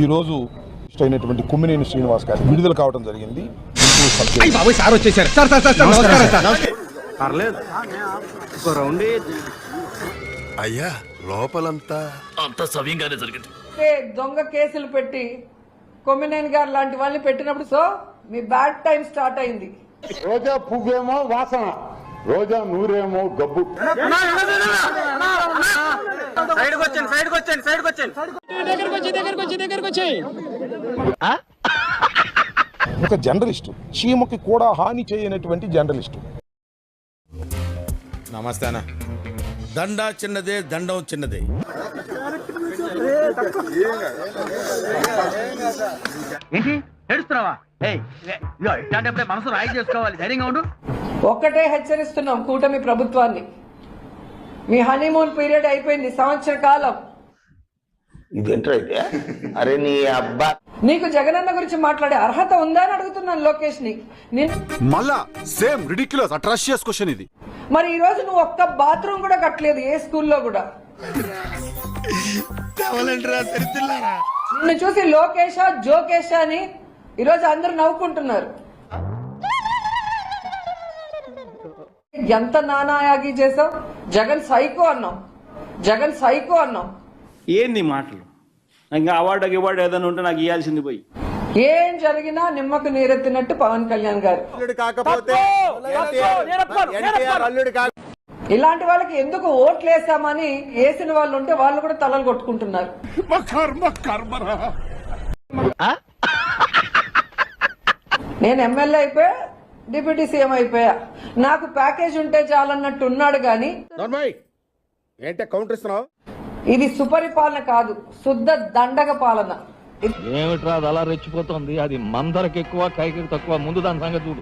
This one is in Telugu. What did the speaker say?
ఈరోజు అయినటువంటి కుమ్మినేని శ్రీనివాస్ గారు విడుదల కావడం జరిగింది. అయ్యా లోపలంతా అంత సవ్యంగానే జరిగింది. దొంగ కేసులు పెట్టి కొమ్మినేని గారు లాంటి వాళ్ళని పెట్టినప్పుడు సో మీ బ్యాడ్ టైం స్టార్ట్ అయింది. రోజా పువ్వేమో వాసన, రోజా నూరేమో గబ్బు. ఒక జర్నలిస్టు, చీమకి కూడా హాని చేయనటువంటి జర్నలిస్టు. నమస్తే అన్న. దండా చిన్నదే, దండం చిన్నదే. మనసు రాయి చేసుకోవాలి, ధైర్యంగా ఉండు. ఒక్కటే హెచ్చరిస్తున్నాం కూటమి ప్రభుత్వాన్ని, మీ హనీమూన్ పీరియడ్ అయిపోయింది, సంవత్సర కాలం. ఇదేంట్రా అయితే? అరే నీ అబ్బా, నీకు జగనన్న గురించి మాట్లాడే అర్హత ఉందా అని అడుగుతున్నాను లోకేష్ ని. మళ్ళా సేమ్ రిడిక్యులస్ అట్రాషియస్ క్వశ్చన్ ఇది. మరి ఈ రోజు నువ్వు ఒక్క బాత్రూమ్ కూడా కట్టలేదు ఏ స్కూల్లో కూడా. నిన్ను చూసి లోకేషా జోకేషా అని ఈరోజు అందరూ నవ్వుకుంటున్నారు. ఎంత నానాయాగి చేసావు. జగన్ సైకో అన్నాం, జగన్ సైకో అన్నాం. ఏంది మాటలు? ఇంకా అవార్డు ఏదైనా ఉంటే నాకు ఇవ్వాల్సింది పోయి. ఏం జరిగినా నిమ్మకు నీరెత్తినట్టు పవన్ కళ్యాణ్ గారు. ఇలాంటి వాళ్ళకి ఎందుకు ఓట్లు వేసామని వేసిన వాళ్ళు ఉంటే వాళ్ళు కూడా తలలు కొట్టుకుంటున్నారు. నేను ఎమ్మెల్యే అయిపోయా, డిప్యూటీ సీఎం అయిపోయా, నాకు ప్యాకేజ్ ఉంటే చాలన్నట్టు ఉన్నాడు గాని ఏంటే కౌంటర్ ఇస్తున్నావు? ఇది సుపరిపాలన కాదు, శుద్ధ దండగ పాలన. ఏమిట్రా అది అలా రెచ్చిపోతుంది? అది మందరికి ఎక్కువ, కైకి తక్కువ. ముందు దాని సంగతి చూడు.